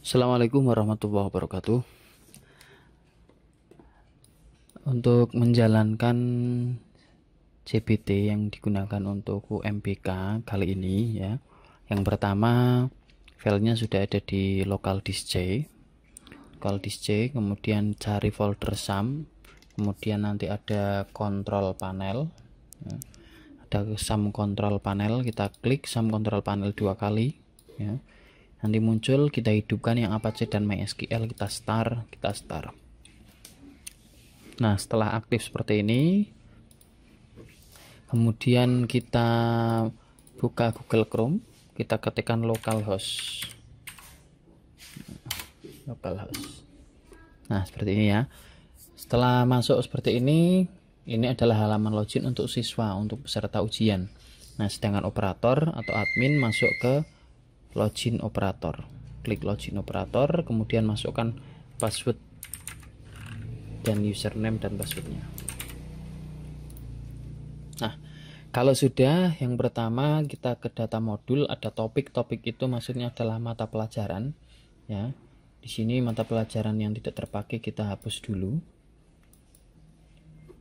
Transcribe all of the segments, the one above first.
Assalamualaikum warahmatullahi wabarakatuh. Untuk menjalankan CPT yang digunakan untuk UMBK kali ini ya. Yang pertama, filenya sudah ada di local disk C. Local disk C, kemudian cari folder sum, kemudian nanti ada control panel. Ya. Ada sum control panel, kita klik sum control panel 2 kali ya. Nanti muncul, kita hidupkan yang Apache dan MySQL, kita start. Nah, setelah aktif seperti ini, kemudian kita buka Google Chrome, kita ketikkan localhost. Nah, seperti ini ya. Setelah masuk seperti ini adalah halaman login untuk siswa, untuk peserta ujian. Nah, sedangkan operator atau admin masuk ke login operator. Klik login operator, kemudian masukkan password dan username dan passwordnya. Nah, kalau sudah, yang pertama kita ke data modul, ada topik itu maksudnya adalah mata pelajaran ya. Di sini mata pelajaran yang tidak terpakai kita hapus dulu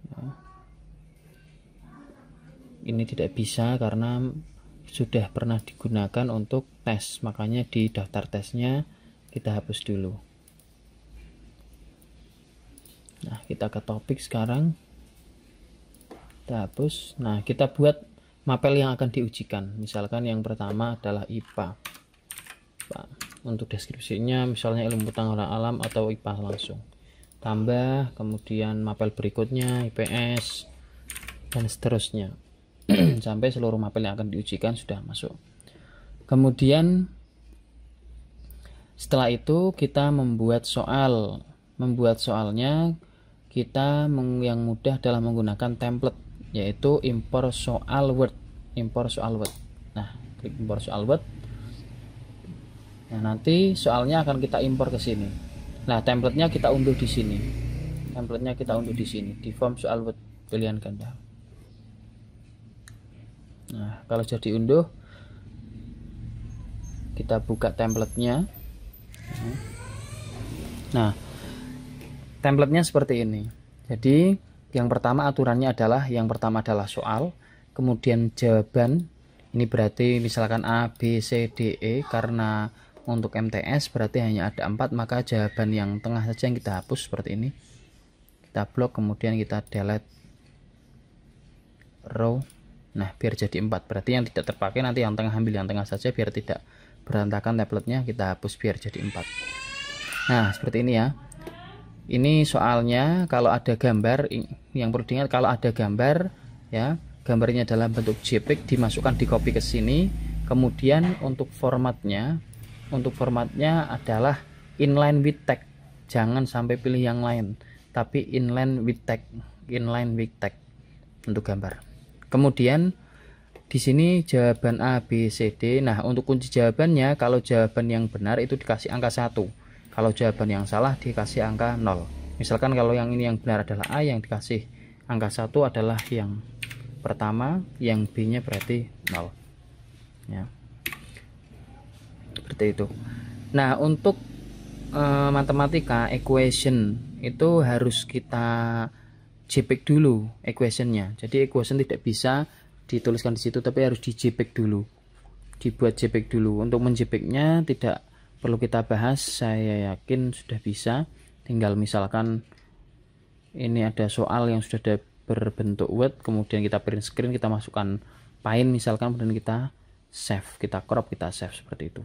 ya. Ini tidak bisa karena sudah pernah digunakan untuk tes, makanya di daftar tesnya kita hapus dulu. Nah, kita ke topik sekarang, kita hapus. Nah, kita buat mapel yang akan diujikan. Misalkan yang pertama adalah IPA. Untuk deskripsinya misalnya ilmu pengetahuan alam atau IPA langsung. Tambah, kemudian mapel berikutnya IPS dan seterusnya. Sampai seluruh mapel yang akan diujikan sudah masuk. Kemudian setelah itu kita membuat soal. Membuat soalnya kita yang mudah adalah menggunakan template, yaitu import soal Word. Nah, klik import soal Word. Nah, nanti soalnya akan kita impor ke sini. Nah, templatenya kita unduh di sini. Di form soal Word pilihan ganda. Nah, kalau sudah diunduh, kita buka templatenya. Nah, templatenya seperti ini. Jadi yang pertama aturannya adalah, soal, kemudian jawaban. Ini berarti misalkan A, B, C, D, E. Karena untuk MTS berarti hanya ada 4, maka jawaban yang tengah saja yang kita hapus seperti ini. Kita blok, kemudian kita delete row. Nah, biar jadi 4. Berarti yang tidak terpakai nanti yang tengah, ambil yang tengah saja biar tidak berantakan templatenya, kita hapus biar jadi 4. Nah, seperti ini ya. Ini soalnya, kalau ada gambar, yang perlu diingat kalau ada gambar ya, gambarnya dalam bentuk JPEG dimasukkan, di copy ke sini. Kemudian untuk formatnya adalah inline with text. Jangan sampai pilih yang lain, tapi inline with text untuk gambar. Kemudian di sini jawaban A, B, C, D. Nah, untuk kunci jawabannya, kalau jawaban yang benar itu dikasih angka 1. Kalau jawaban yang salah dikasih angka 0. Misalkan kalau yang ini yang benar adalah A, yang dikasih angka 1 adalah yang pertama, yang B-nya berarti 0. Ya. Seperti itu. Nah, untuk matematika equation itu harus kita JPEG dulu equationnya. Jadi equation tidak bisa dituliskan di situ, tapi harus di JPEG dulu. Dibuat JPEG dulu. Untuk menJPEG-nya tidak perlu kita bahas, saya yakin sudah bisa. Tinggal misalkan ini ada soal yang sudah ada berbentuk Word, kemudian kita print screen, kita masukkan Paint misalkan, kemudian kita save, kita crop, kita save seperti itu.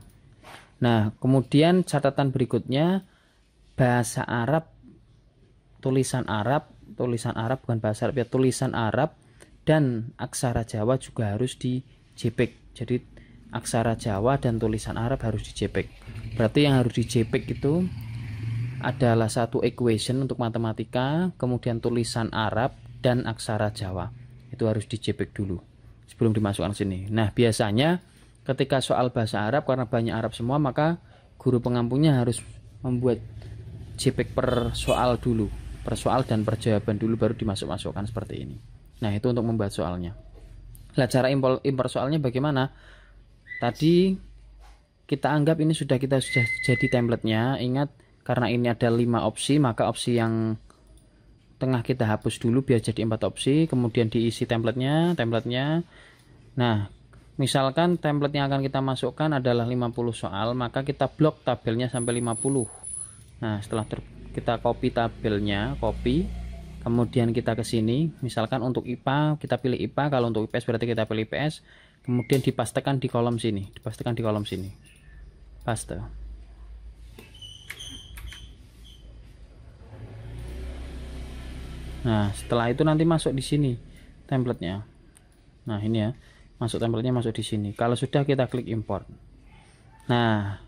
Nah, kemudian catatan berikutnya, bahasa Arab, tulisan Arab bukan bahasa Arab ya, tulisan Arab dan aksara Jawa juga harus di JPEG. Jadi aksara Jawa dan tulisan Arab harus di JPEG. Berarti yang harus di JPEG itu adalah satu equation untuk matematika, kemudian tulisan Arab dan aksara Jawa. Itu harus di JPEG dulu sebelum dimasukkan sini. Nah, biasanya ketika soal bahasa Arab, karena banyak Arab semua, maka guru pengampunya harus membuat JPEG per soal dulu, per soal dan per jawaban dulu, baru dimasukkan seperti ini. Nah, itu untuk membuat soalnya. Nah, cara impor soalnya bagaimana? Tadi kita anggap ini sudah jadi templatenya. Ingat, karena ini ada 5 opsi, maka opsi yang tengah kita hapus dulu biar jadi 4 opsi, kemudian diisi templatenya. Nah, misalkan template yang akan kita masukkan adalah 50 soal, maka kita blok tabelnya sampai 50. Nah, setelah kita copy tabelnya, kemudian kita ke sini, misalkan untuk IPA kita pilih IPA, kalau untuk IPS berarti kita pilih IPS, kemudian dipastekan di kolom sini, paste. Nah, setelah itu nanti masuk di sini templatenya. Nah, ini ya, masuk templatenya, masuk di sini. Kalau sudah, kita klik import. Nah,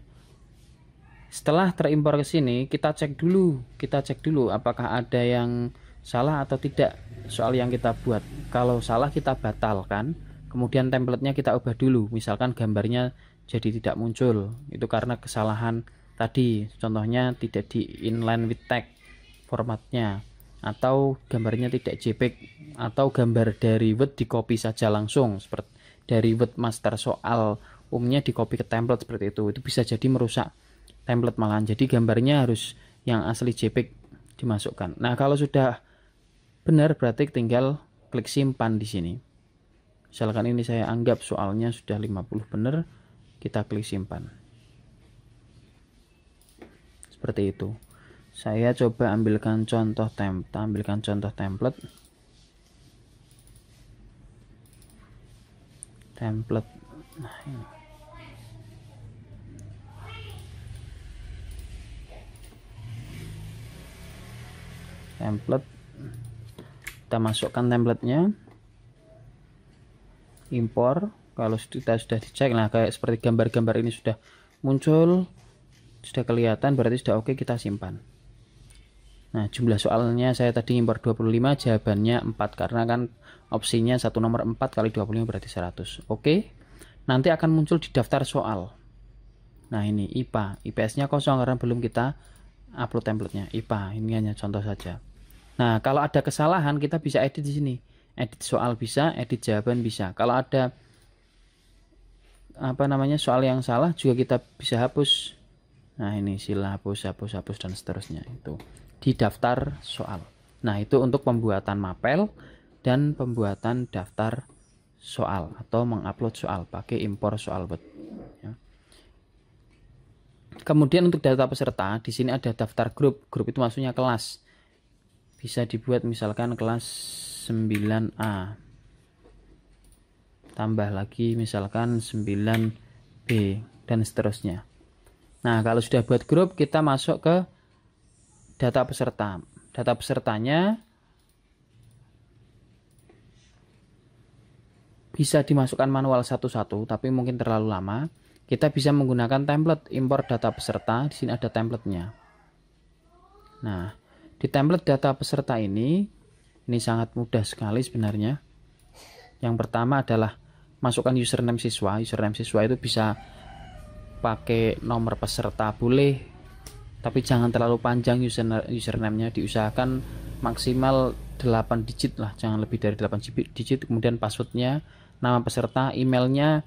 setelah terimpor ke sini, kita cek dulu apakah ada yang salah atau tidak soal yang kita buat. Kalau salah, kita batalkan, kemudian templatenya kita ubah dulu. Misalkan gambarnya jadi tidak muncul, itu karena kesalahan tadi. Contohnya tidak di inline with tag formatnya, atau gambarnya tidak JPEG, atau gambar dari Word di copy saja langsung, seperti dari Word master soal umumnya di copy ke template seperti itu bisa jadi merusak template malahan. Jadi gambarnya harus yang asli JPEG dimasukkan. Nah, kalau sudah benar berarti tinggal klik simpan di sini. Misalkan ini saya anggap soalnya sudah 50 benar, kita klik simpan. Seperti itu. Saya coba ambilkan contoh template. Nah, ini. Template. Kita masukkan templatenya. Impor. Kalau kita sudah dicek, nah kayak seperti gambar-gambar ini sudah muncul, sudah kelihatan, berarti sudah oke, kita simpan. Nah, jumlah soalnya saya tadi impor 25, jawabannya 4, karena kan opsinya satu nomor 4 kali 25 berarti 100. Oke. Nanti akan muncul di daftar soal. Nah, ini IPA, IPS-nya kosong karena belum kita upload templatenya. IPA, ini hanya contoh saja. Nah, kalau ada kesalahan kita bisa edit di sini. Edit soal bisa, edit jawaban bisa. Kalau ada soal yang salah juga kita bisa hapus. Nah, ini sila hapus dan seterusnya itu di daftar soal. Nah, itu untuk pembuatan mapel dan pembuatan daftar soal atau mengupload soal pakai impor soal Word. Ya. Kemudian untuk data peserta, di sini ada daftar grup. Grup itu maksudnya kelas. Bisa dibuat misalkan kelas 9A. Tambah lagi misalkan 9B dan seterusnya. Nah, kalau sudah buat grup, kita masuk ke data peserta. Data pesertanya bisa dimasukkan manual satu-satu, tapi mungkin terlalu lama. Kita bisa menggunakan template import data peserta. Di sini ada templatenya. Nah, di template data peserta ini sangat mudah sekali sebenarnya. Yang pertama adalah masukkan username siswa. Username siswa itu bisa pakai nomor peserta boleh, tapi jangan terlalu panjang username-nya, diusahakan maksimal 8 digit lah, jangan lebih dari 8 digit. Kemudian passwordnya, nama peserta, emailnya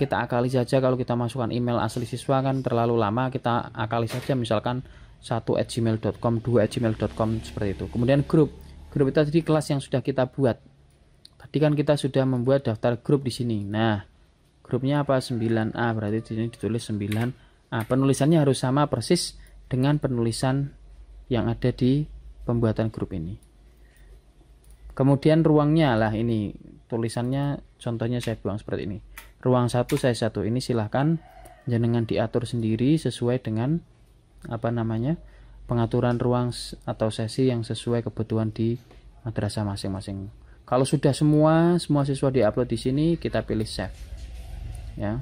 kita akali saja. Kalau kita masukkan email asli siswa kan terlalu lama, kita akali saja misalkan 1@gmail.com, 2@gmail.com seperti itu. Kemudian grup itu tadi kelas yang sudah kita buat. Tadi kan kita sudah membuat daftar grup di sini. Nah, grupnya apa? 9A, berarti di sini ditulis 9A. Penulisannya harus sama persis dengan penulisan yang ada di pembuatan grup ini. Kemudian ruangnya lah, ini tulisannya contohnya saya buang seperti ini. Ruang 1 saya 1. Ini silahkan jenengan diatur sendiri sesuai dengan pengaturan ruang atau sesi yang sesuai kebutuhan di madrasah masing-masing. Kalau sudah semua siswa diupload di sini, kita pilih save. Ya.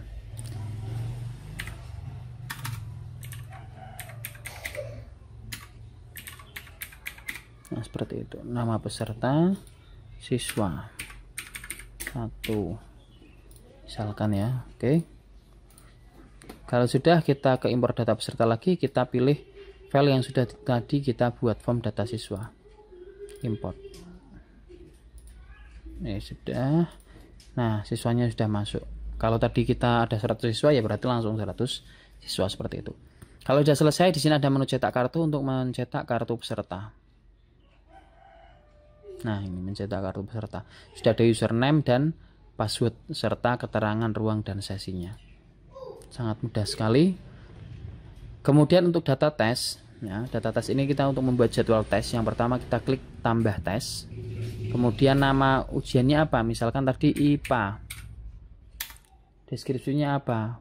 Nah, seperti itu. Nama peserta siswa 1. Misalkan ya. Oke. Kalau sudah, kita ke import data peserta lagi, kita pilih file yang sudah tadi kita buat form data siswa. Import. Ini sudah. Nah, siswanya sudah masuk. Kalau tadi kita ada 100 siswa ya berarti langsung 100 siswa seperti itu. Kalau sudah selesai, di sini ada menu cetak kartu untuk mencetak kartu peserta. Nah, ini mencetak kartu peserta. Sudah ada username dan password serta keterangan ruang dan sesinya. Sangat mudah sekali. Kemudian untuk data tes, ya, data tes ini kita untuk membuat jadwal tes. Yang pertama kita klik tambah tes. Kemudian nama ujiannya apa? Misalkan tadi IPA. Deskripsinya apa?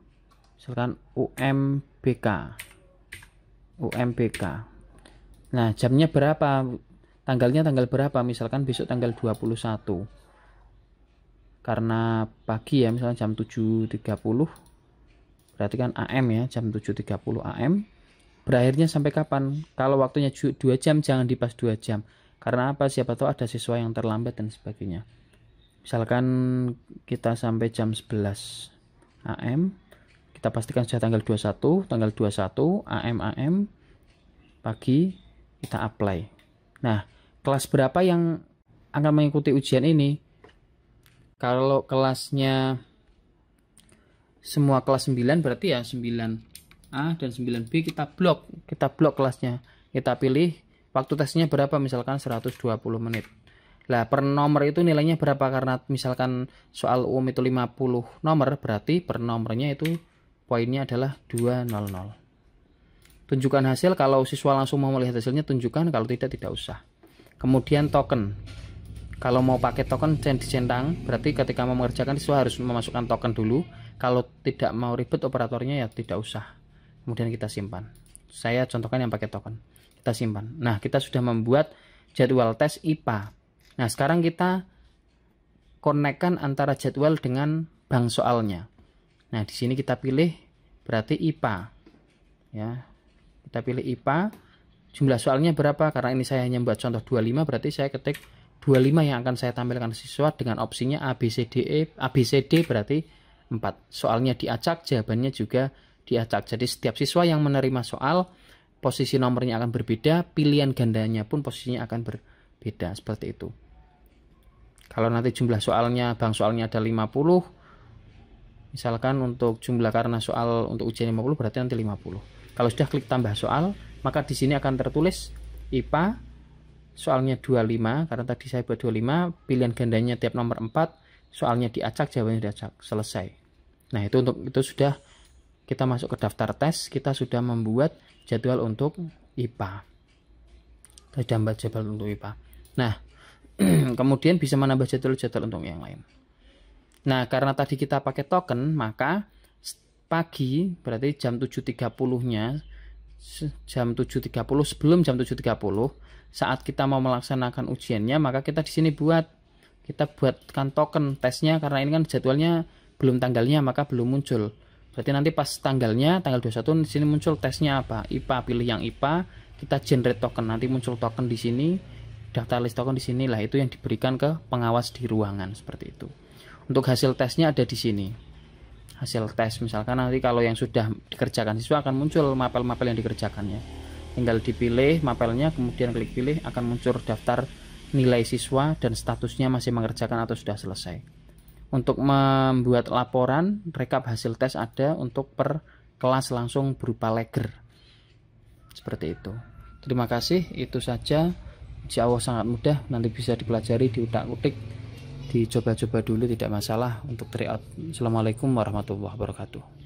Misalkan UMBK. Nah, jamnya berapa? Tanggalnya tanggal berapa? Misalkan besok tanggal 21. Karena pagi ya, misalnya jam 7.30. Berarti kan AM ya, jam 7.30 AM. Berakhirnya sampai kapan? Kalau waktunya 2 jam, jangan dipas 2 jam. Karena apa? Siapa tahu ada siswa yang terlambat dan sebagainya. Misalkan kita sampai jam 11 AM, kita pastikan sudah tanggal 21 AM pagi, kita apply. Nah, kelas berapa yang akan mengikuti ujian ini? Kalau kelasnya semua kelas 9 berarti ya 9A dan 9B kita blok kelasnya. Kita pilih waktu tesnya berapa, misalkan 120 menit. Lah, per nomor itu nilainya berapa? Karena misalkan soal umum itu 50 nomor, berarti per nomornya itu poinnya adalah 200. Tunjukkan hasil. Kalau siswa langsung mau melihat hasilnya, tunjukkan. Kalau tidak usah. Kemudian token. Kalau mau pakai token dicentang, berarti ketika mau mengerjakan siswa harus memasukkan token dulu. Kalau tidak mau ribet operatornya ya tidak usah. Kemudian kita simpan. Saya contohkan yang pakai token. Kita simpan. Nah, kita sudah membuat jadwal tes IPA. Nah, sekarang kita konekkan antara jadwal dengan bank soalnya. Nah, di sini kita pilih berarti IPA. Ya. Kita pilih IPA. Jumlah soalnya berapa? Karena ini saya hanya membuat contoh 25, berarti saya ketik 25 yang akan saya tampilkan siswa dengan opsinya ABCD berarti 4. Soalnya diacak, jawabannya juga diacak. Jadi setiap siswa yang menerima soal, posisi nomornya akan berbeda, pilihan gandanya pun posisinya akan berbeda, seperti itu. Kalau nanti jumlah soalnya, bank soalnya ada 50, misalkan untuk jumlah karena soal untuk ujian 50 berarti nanti 50. Kalau sudah klik tambah soal, maka di sini akan tertulis IPA soalnya 25, karena tadi saya buat 25, pilihan gandanya tiap nomor 4, soalnya diacak, jawabannya diacak, selesai. Nah, itu sudah kita masuk ke daftar tes, kita sudah membuat jadwal untuk IPA. Kita sudah membuat jadwal untuk IPA. Nah, kemudian bisa menambah jadwal-jadwal untuk yang lain. Nah, karena tadi kita pakai token, maka pagi berarti jam 7.30-nya, sebelum jam 7.30 saat kita mau melaksanakan ujiannya, maka kita di sini kita buatkan token tesnya, karena ini kan jadwalnya belum tanggalnya, maka belum muncul. Berarti nanti pas tanggalnya, tanggal 21 di sini muncul tesnya apa? IPA, pilih yang IPA, kita generate token, nanti muncul token di sini. Daftar list token di sini lah, itu yang diberikan ke pengawas di ruangan, seperti itu. Untuk hasil tesnya ada di sini. Hasil tes misalkan nanti kalau yang sudah dikerjakan siswa akan muncul mapel-mapel yang dikerjakannya. Tinggal dipilih mapelnya, kemudian klik pilih, akan muncul daftar nilai siswa dan statusnya masih mengerjakan atau sudah selesai. Untuk membuat laporan rekap hasil tes ada untuk per kelas langsung berupa leger. Seperti itu. Terima kasih, itu saja. Insya Allah sangat mudah, nanti bisa dipelajari, diutak-utik, dicoba-coba dulu, tidak masalah untuk tryout. Assalamualaikum warahmatullahi wabarakatuh.